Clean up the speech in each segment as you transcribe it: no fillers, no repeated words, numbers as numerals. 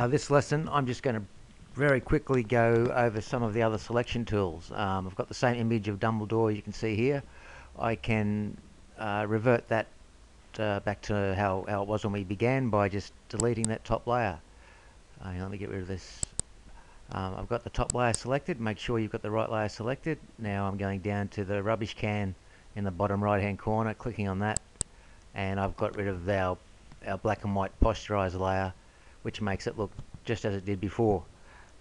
This lesson, I'm just going to very quickly go over some of the other selection tools. I've got the same image of Dumbledore you can see here. I can revert that back to how it was when we began by just deleting that top layer. Let me get rid of this. I've got the top layer selected. Make sure you've got the right layer selected. Now I'm going down to the rubbish can in the bottom right hand corner, clicking on that, and I've got rid of our black and white posterizer layer, which makes it look just as it did before.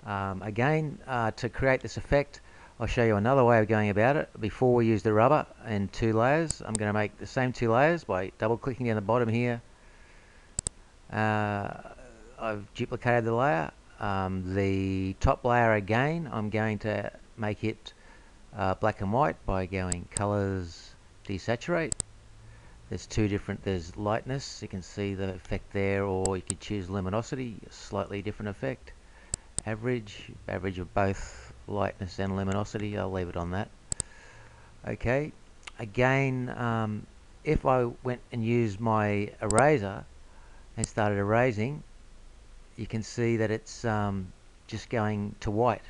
Again, to create this effect, I'll show you another way of going about it. Before we use the rubber in two layers, I'm going to make the same two layers by double clicking down the bottom here. I've duplicated the layer. The top layer again, I'm going to make it black and white by going colors, desaturate. There's two different, there's lightness, you can see the effect there, or you could choose luminosity, a slightly different effect. Average of both lightness and luminosity, I'll leave it on that. Okay, again, if I went and used my eraser and started erasing, you can see that it's just going to white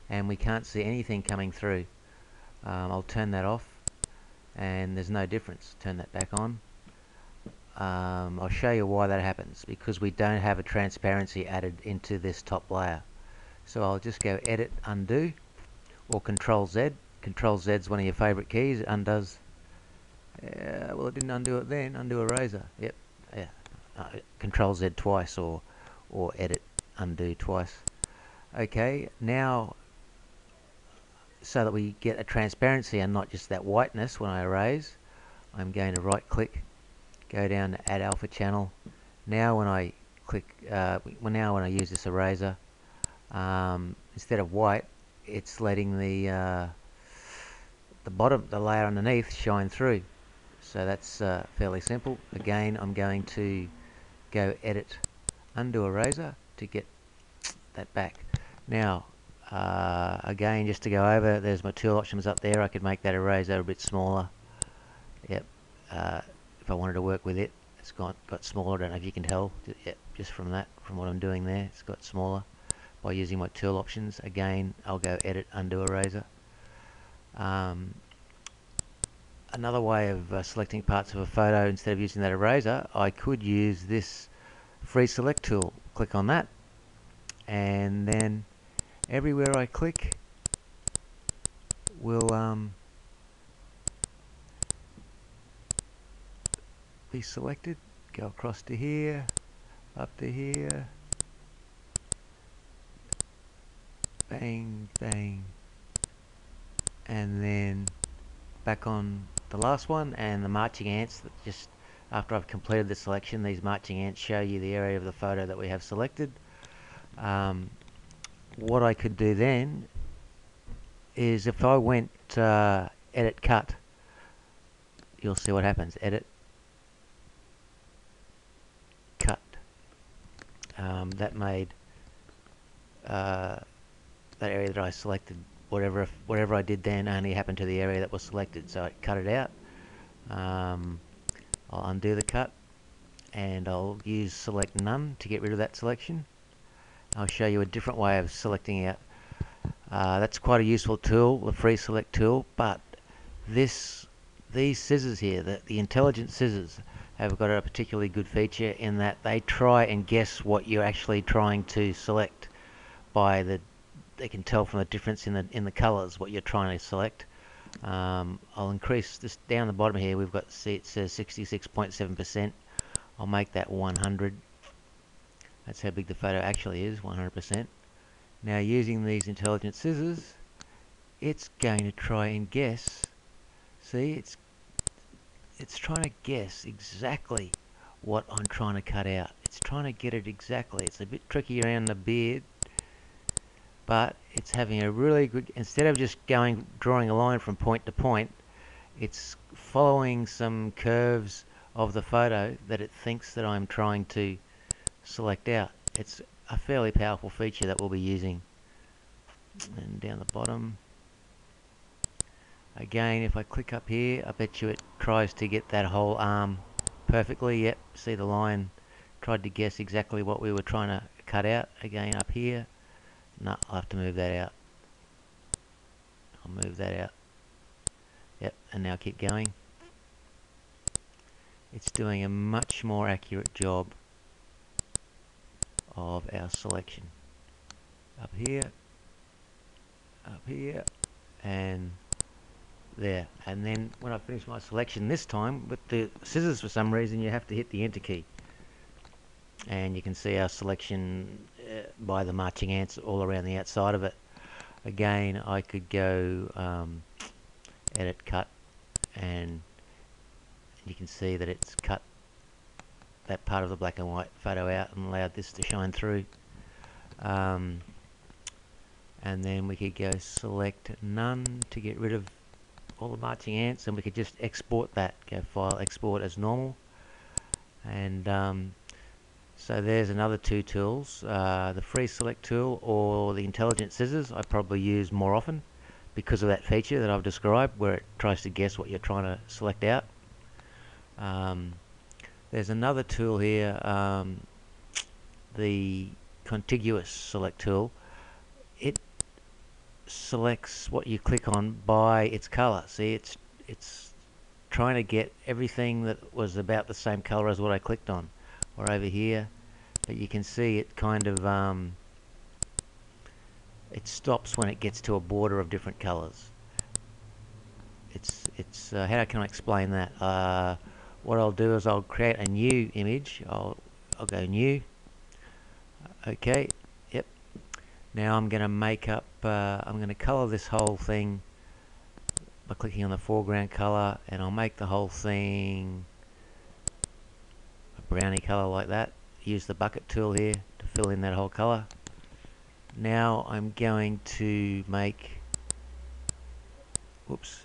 and we can't see anything coming through. I'll turn that off and there's no difference. Turn that back on. I'll show you why that happens, because we don't have a transparency added into this top layer. So I'll just go edit, undo, or Control Z. Control Z is one of your favorite keys. It undoes. Well, it didn't undo it then. Undo eraser. Yep. Yeah. Control Z twice, or edit, undo twice. Okay. Now, so that we get a transparency and not just that whiteness when I erase, I'm going to right click, go down to add alpha channel. Now when I click, when I use this eraser, instead of white, it's letting the bottom, the layer underneath, shine through. So that's fairly simple. Again, I'm going to go edit, undo eraser to get that back. Now, again, just to go over, there's my tool options up there. I could make that eraser a bit smaller. Yep. If I wanted to work with it, it's got smaller. I don't know if you can tell. Yep, just from that, from what I'm doing there, it's got smaller by using my tool options. Again, I'll go edit, undo eraser. Another way of selecting parts of a photo instead of using that eraser, I could use this free select tool. Click on that, and then everywhere I click will be selected. Go across to here, up to here, bang, bang, and then back on the last one. And the marching ants, that just after I've completed the selection, these marching ants show you the area of the photo that we have selected. What I could do then is, if I went edit cut, you'll see what happens. Edit, cut. That made that area that I selected, whatever I did then only happened to the area that was selected, so I cut it out. I'll undo the cut and I'll use select none to get rid of that selection. I'll show you a different way of selecting out. That's quite a useful tool, the free select tool, but these scissors here, the intelligent scissors, have got a particularly good feature in that they try and guess what you're actually trying to select by they can tell from the difference in the colors what you're trying to select. I'll increase this down the bottom here. We've got, see, it says 66.7%. I'll make that 100. That's how big the photo actually is, 100%. Now, using these intelligent scissors, it's going to try and guess. See, it's trying to guess exactly what I'm trying to cut out. It's trying to get it exactly. It's a bit tricky around the beard, but it's having a really good, instead of just drawing a line from point to point, it's following some curves of the photo that it thinks that I'm trying to select out. It's a fairly powerful feature that we'll be using. And down the bottom, again, if I click up here, I bet you it tries to get that whole arm perfectly. Yep, see the line tried to guess exactly what we were trying to cut out again up here. No, I'll have to move that out. I'll move that out. Yep, and now keep going. It's doing a much more accurate job of our selection. Up here, and there. And then when I finish my selection this time, with the scissors for some reason you have to hit the enter key. And you can see our selection by the marching ants all around the outside of it. Again, I could go edit, cut, and you can see that it's cut that part of the black and white photo out and allowed this to shine through. And then we could go select none to get rid of all the marching ants, and we could just export that. Go file, export as normal. And so there's another two tools, the free select tool or the intelligent scissors. I probably use more often because of that feature that I've described, where it tries to guess what you're trying to select out. There's another tool here, the contiguous select tool. It selects what you click on by its color. See, it's trying to get everything that was about the same color as what I clicked on, or over here. But you can see it kind of it stops when it gets to a border of different colors. It's how can I explain that? What I'll do is I'll create a new image. I'll go new. Okay, yep. Now I'm going to make up, I'm going to color this whole thing by clicking on the foreground color, and I'll make the whole thing a brownie color like that. Use the bucket tool here to fill in that whole color. Now I'm going to make, whoops,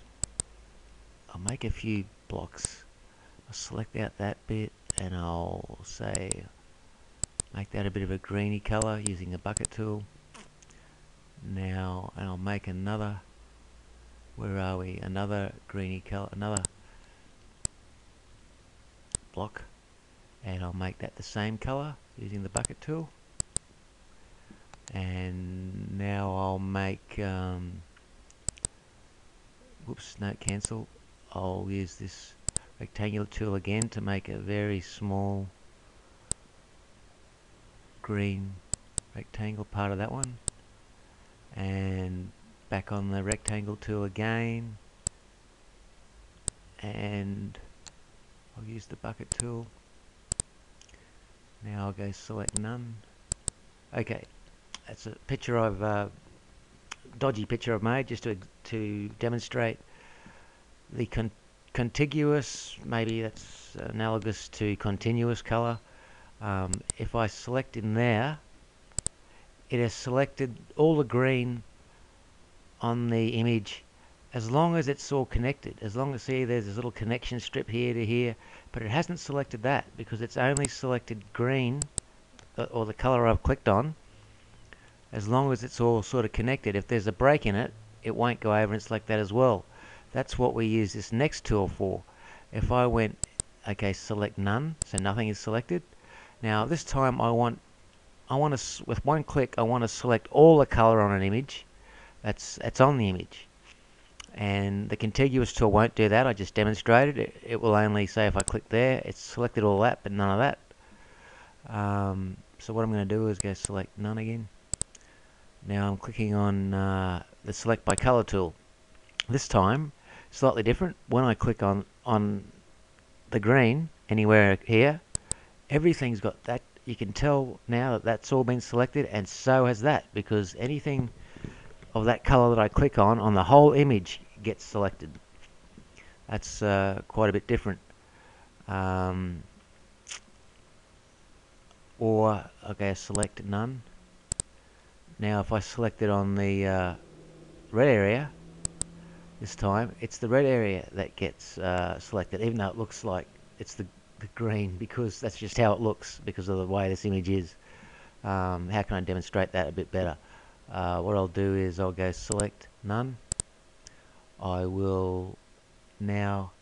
I'll make a few blocks. I'll select out that bit and I'll say make that a bit of a greeny color using the bucket tool. Now, and I'll make another, where are we, another greeny color, another block, and I'll make that the same color using the bucket tool. And now I'll make whoops, no, cancel. I'll use this rectangular tool again to make a very small green rectangle part of that one, and back on the rectangle tool again, and I'll use the bucket tool. Now I'll go select none. Okay, that's a picture I've dodgy picture I've made just to demonstrate the contiguous. Maybe that's analogous to continuous color. If I select in there, it has selected all the green on the image as long as it's all connected. As long as, see, there's this little connection strip here to here, but it hasn't selected that because it's only selected green, or the color I've clicked on, as long as it's all sort of connected. If there's a break in it, it won't go over and select that as well. That's what we use this next tool for. If I went, okay, select none, so nothing is selected. Now this time I want to, with one click, I want to select all the color on an image that's on the image. And the contiguous tool won't do that. I just demonstrated it. It will only say if I click there, it's selected all that, but none of that. So what I'm going to do is go select none again. Now I'm clicking on the select by color tool. This time, slightly different. When I click on the green anywhere here, everything's got that. You can tell now that that's all been selected, and so has that, because anything of that color that I click on the whole image gets selected. That's quite a bit different. Or okay, select none. Now if I select it on the red area, this time it's the red area that gets selected, even though it looks like it's the green, because that's just how it looks because of the way this image is. How can I demonstrate that a bit better? What I'll do is I'll go select none. I will now,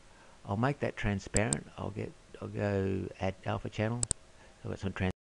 I'll make that transparent. I'll go add alpha channel. So I've got some